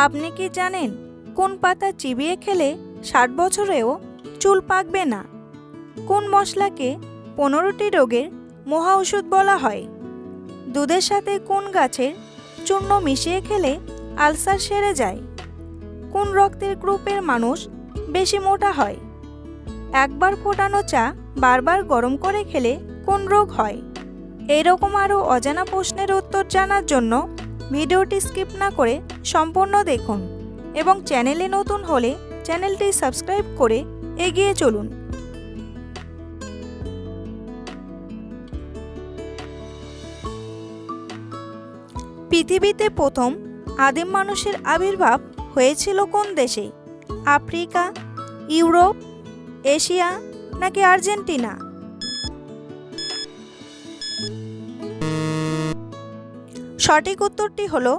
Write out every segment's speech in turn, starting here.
আপনি কি জানেন কোন পাতা চিবিয়ে খেলে ৬০ বছরেও চুল পাকবে না? কোন মশলাকে ১৫টি রোগের মহা ওষুধ বলা হয়? দুধের সাথে কোন গাছের চূর্ণ মিশিয়ে খেলে আলসার সেরে যায়? কোন রক্তের গ্রুপের মানুষ বেশি মোটা হয়? একবার ফোটানো চা বারবার গরম করে খেলে কোন রোগ হয়? এইরকম আরও অজানা প্রশ্নের উত্তর জানার জন্য ভিডিওটি স্কিপ না করে সম্পূর্ণ দেখুন এবং চ্যানেলে নতুন হলে চ্যানেলটি সাবস্ক্রাইব করে এগিয়ে চলুন। পৃথিবীতে প্রথম আদিম মানুষের আবির্ভাব হয়েছিল কোন দেশে? আফ্রিকা, ইউরোপ, এশিয়া নাকি আর্জেন্টিনা? সঠিক উত্তরটি হলো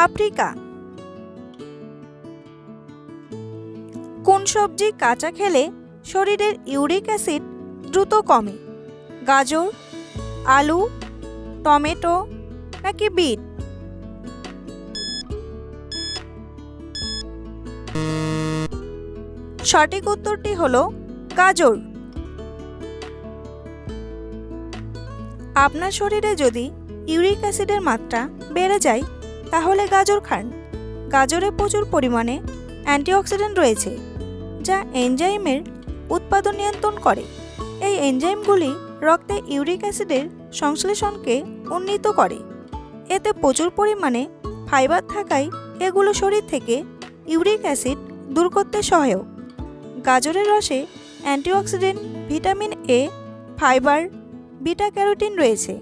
আফ্রিকা। কোন সবজি কাঁচা খেলে শরীরের ইউরিক অ্যাসিড দ্রুত কমে? গাজর, আলু, টমেটো নাকি বিট? সঠিক উত্তরটি হলো গাজর। আপনার শরীরে যদি ইউরিক অ্যাসিডের মাত্রা বেড়ে যায় তাহলে গাজর খান। গাজরে প্রচুর পরিমাণে অ্যান্টিঅক্সিডেন্ট রয়েছে যা এনজাইমের উৎপাদন নিয়ন্ত্রণ করে। এই এনজাইমগুলি রক্তে ইউরিক অ্যাসিডের সংশ্লেষণকে উন্নীত করে। এতে প্রচুর পরিমাণে ফাইবার থাকায় এগুলো শরীর থেকে ইউরিক অ্যাসিড দূর করতে সহায়ক। গাজরের রসে antioxidant, vitamin A, fibre, beta carotene রয়েছে।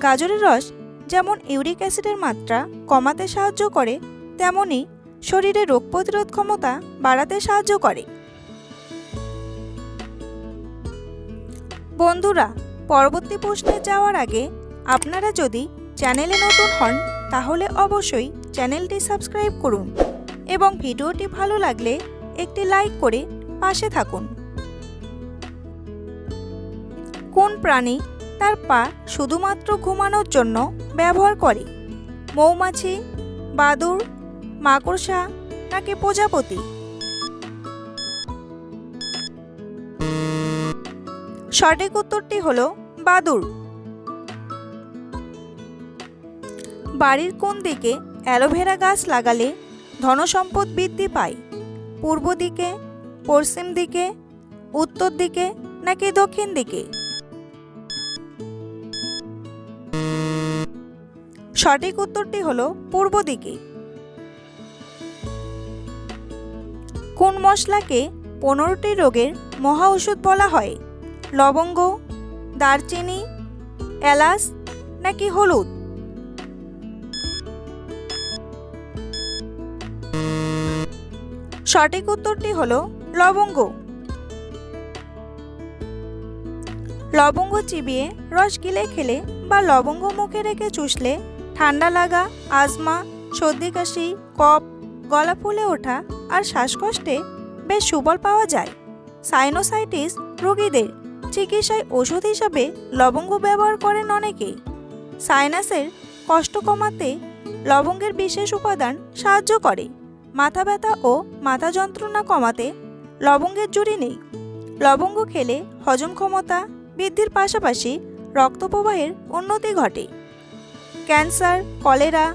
গাজরের রস যেমন ইউরিক অ্যাসিডের মাত্রা কমাতে সাহায্য করে, তেমনি শরীরে রোগ প্রতিরোধ ক্ষমতা বাড়াতে সাহায্য করে। বন্ধুরা, পরবর্তী প্রশ্নে যাওয়ার আগে আপনারা যদি চ্যানেলে নতুন হন তাহলে অবশ্যই চ্যানেলটি সাবস্ক্রাইব করুন এবং ভিডিওটি ভালো লাগলে একটি লাইক করে পাশে থাকুন। কোন প্রাণী তার পা শুধুমাত্র ঘুমানোর জন্য ব্যবহার করে? মৌমাছি, বাদুড়, মাকড়সা নাকি প্রজাপতি? সঠিক উত্তরটি হলো বাদুড়। বাড়ির কোন দিকে অ্যালোভেরা গাছ লাগালে ধনসম্পদ বৃদ্ধি পায়? পূর্ব দিকে, পশ্চিম দিকে, উত্তর দিকে নাকি দক্ষিণ দিকে? সঠিক উত্তরটি হলো পূর্ব দিকে। কোন মশলাকে 15টি রোগের মহা ওষুধ বলা হয়? লবঙ্গ, দারচিনি, এলাচ নাকি হলুদ? সঠিক উত্তরটি হলো লবঙ্গ। লবঙ্গ চিবিয়ে রস গিলে খেলে বা লবঙ্গ মুখে রেখে চুষলে ঠান্ডা লাগা, আজমা, সর্দি কাশি, কফ, গলা ফুলে ওঠা আর শ্বাসকষ্টে বেশ সুফল পাওয়া যায়। সাইনোসাইটিস রোগীদের চিকিৎসায় ওষুধ হিসাবে লবঙ্গ ব্যবহার করেন অনেকে। সাইনাসের কষ্ট কমাতে লবঙ্গের বিশেষ উপাদান সাহায্য করে। মাথা ব্যথা ও মাথা যন্ত্রণা কমাতে লবঙ্গের জুড়ি নেই। লবঙ্গ খেলে হজম ক্ষমতা বৃদ্ধির পাশাপাশি রক্ত প্রবাহের উন্নতি ঘটে। ক্যান্সার, কলেরা,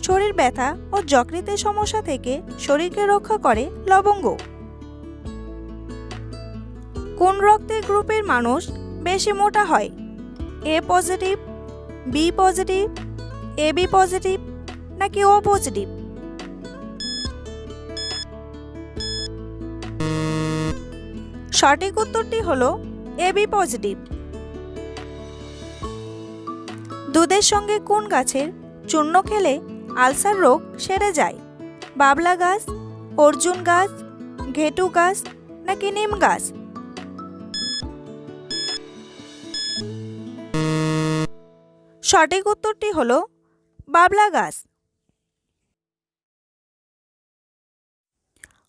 শরীর ব্যথা ও যকৃতের সমস্যা থেকে শরীরকে রক্ষা করে লবঙ্গ। কোন রক্তের গ্রুপের মানুষ বেশি মোটা হয়? A positive, B positive, AB positive নাকি ও পজিটিভ? সঠিক উত্তরটি হলো এবি পজিটিভ। দুধের সঙ্গে কোন গাছের চূর্ণ খেলে আলসার রোগ সেরে যায়? বাবলা গাছ, অর্জুন গাছ, ঘেটু গাছ নাকি নিম গাছ? সঠিক উত্তরটি হলো বাবলা গাছ।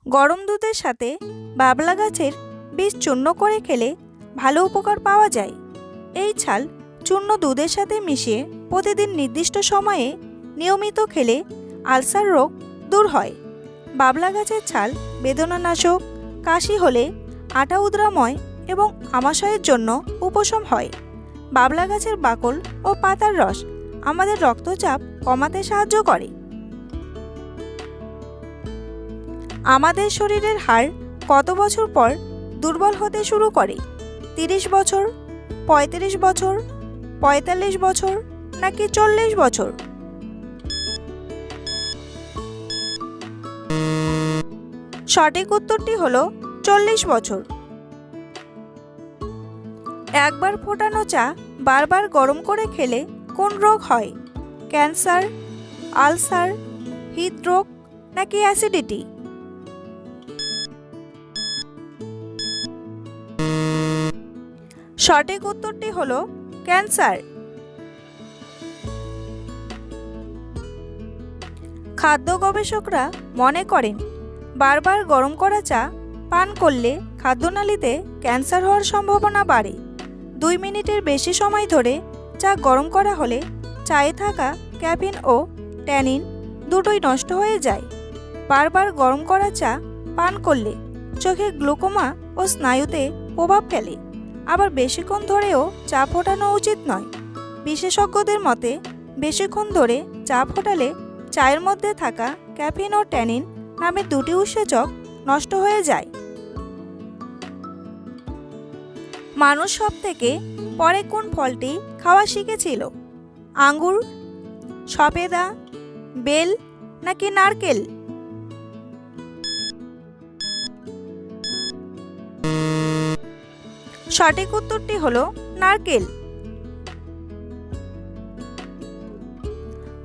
গরম দুধের সাথে বাবলা গাছের বীজ চূর্ণ করে খেলে ভালো উপকার পাওয়া যায়। এই ছাল চূর্ণ দুধের সাথে মিশিয়ে প্রতিদিন নির্দিষ্ট সময়ে নিয়মিত খেলে আলসার রোগ দূর হয়। বাবলা গাছের ছাল বেদনানাশক, কাশি হলে আটা উদ্রাময় এবং আমাশয়ের জন্য উপশম হয়। বাবলা গাছের বাকল ও পাতার রস আমাদের রক্তচাপ কমাতে সাহায্য করে। আমাদের শরীরের হাড় কত বছর পর দুর্বল হতে শুরু করে? 30 বছর, 35 বছর, 45 বছর নাকি 40 বছর? সঠিক উত্তরটি হলো 40 বছর। একবার ফোটানো চা বারবার গরম করে খেলে কোন রোগ হয়? ক্যান্সার, আলসার, হৃদরোগ নাকি অ্যাসিডিটি? সঠিক উত্তরটি হলো ক্যান্সার। খাদ্য গবেষকরা মনে করেন বারবার গরম করা চা পান করলে খাদ্যনালীতে ক্যান্সার হওয়ার সম্ভাবনা বাড়ে। 2 মিনিটের বেশি সময় ধরে চা গরম করা হলে চায়ে থাকা ক্যাফিন ও ট্যানিন দুটোই নষ্ট হয়ে যায়। বারবার গরম করা চা পান করলে চোখে গ্লুকোমা ও স্নায়ুতে প্রভাব ফেলে। আবার বেশিক্ষণ ধরেও চা ফোটানো উচিত নয়। বিশেষজ্ঞদের মতে বেশিক্ষণ ধরে চা ফোটালে চায়ের মধ্যে থাকা ক্যাফিন ও ট্যানিন নামের দুটি উৎসেচক নষ্ট হয়ে যায়। মানুষ সবথেকে পরে কোন ফলটি খাওয়া শিখেছিল? আঙ্গুর, সফেদা, বেল নাকি নারকেল? সঠিক উত্তরটি হলো নারকেল।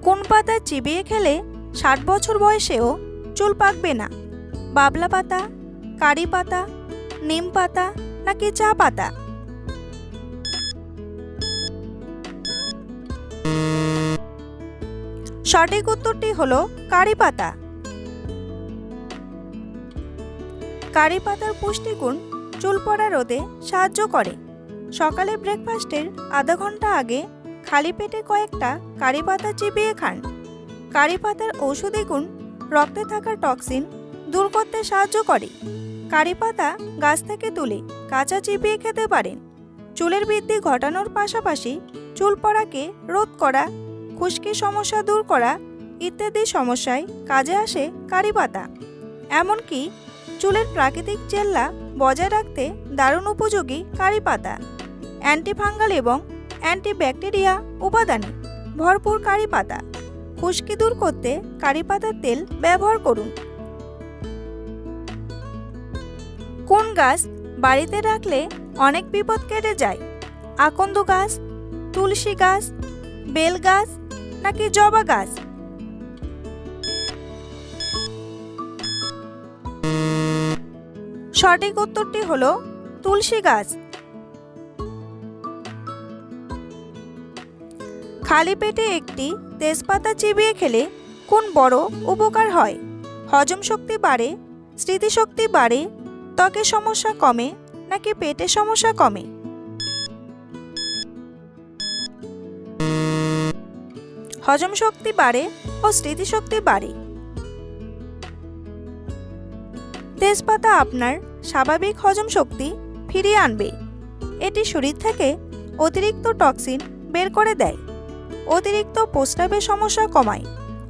কোন পাতা চিবিয়ে খেলে 60 বছর বয়সেও চুল পাকবে না? বাবলা পাতা, কারি পাতা, নিম পাতা নাকি চা পাতা? সঠিক উত্তরটি হলো কারি পাতা। কারি পাতার পুষ্টিগুণ চুল পড়া রোধে সাহায্য করে। সকালে ব্রেকফাস্টের আধা ঘন্টা আগে খালি পেটে কয়েকটা কারি পাতা চিবিয়ে খান। কারি পাতার ঔষধি গুণ রক্তে থাকা টক্সিন দূর করতে সাহায্য করে। কারি পাতা গাছ থেকে তুলে কাঁচা চিবিয়ে খেতে পারেন। চুলের বৃদ্ধি ঘটানোর পাশাপাশি চুল পড়াকে রোধ করা, খুশকির সমস্যা দূর করা ইত্যাদি সমস্যায় কাজে আসে কারি পাতা। এমনকি চুলের প্রাকৃতিক চেল্লা বজায় রাখতে দারুণ উপযোগী কারি পাতা। অ্যান্টিফাঙ্গাল এবং অ্যান্টিব্যাকটেরিয়া উপাদানে ভরপুর কারি পাতা। খুশকি দূর করতে কারি পাতার তেল ব্যবহার করুন। কোন গাছ বাড়িতে রাখলে অনেক বিপদ কেটে যায়? আকন্দ গাছ, তুলসী গাছ, বেল গাছ নাকি জবা গাছ? সঠিক উত্তরটি হলো তুলসী গাছ। খালি পেটে একটি তেজপাতা চিবিয়ে খেলে কোন বড় উপকার হয়? হজম শক্তি বাড়ে, স্মৃতিশক্তি বাড়ে, ত্বকের সমস্যা কমে নাকি পেটের সমস্যা কমে? হজম শক্তি বাড়ে ও স্মৃতিশক্তি বাড়ে। তেজপাতা আপনার স্বাভাবিক হজম শক্তি ফিরিয়ে আনবে। এটি শরীর থেকে অতিরিক্ত টক্সিন বের করে দেয়, অতিরিক্ত প্রস্রাবের সমস্যা কমায়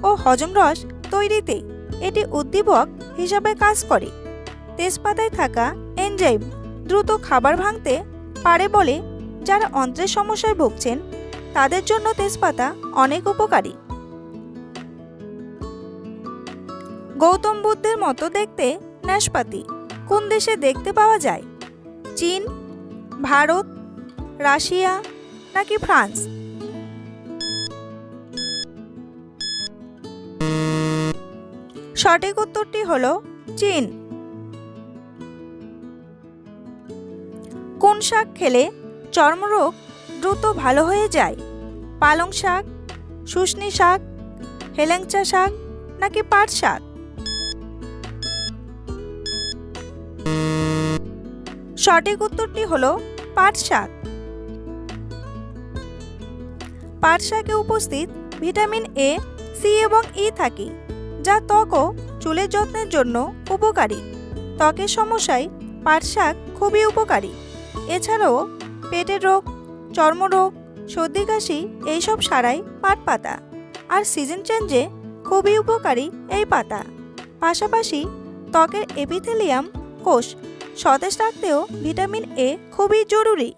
ও হজম রস তৈরিতে এটি উদ্দীপক হিসাবে কাজ করে। তেজপাতায় থাকা এনজাইম দ্রুত খাবার ভাঙতে পারে বলে যারা অন্ত্রের সমস্যায় ভুগছেন তাদের জন্য তেজপাতা অনেক উপকারী। গৌতম বুদ্ধের মতো দেখতে নাশপাতি কোন দেশে দেখতে পাওয়া যায়? চীন, ভারত, রাশিয়া নাকি ফ্রান্স? সঠিক উত্তরটি হলো চীন। কোন শাক খেলে চর্মরোগ দ্রুত ভালো হয়ে যায়? পালং শাক, শুষ্নী শাক, হেলেঞ্চা শাক নাকি পাট শাক? সঠিক উত্তরটি হলো পাট শাক। পাট শাকে উপস্থিত ভিটামিন এ, সি এবং ই থাকে। যা ত্বক ও চুলের যত্নের জন্য উপকারী। ত্বকের সমস্যায় পাট শাক খুবই উপকারী। এছাড়াও পেটের রোগ, চর্মরোগ, সর্দি কাশি এইসব সারায় পাট পাতা। আর সিজন চেঞ্জে খুবই উপকারী এই পাতা। পাশাপাশি ত্বকের এপিথেলিয়াম কোষ সতেজ রাখতেও ভিটামিন এ খুবই জরুরি।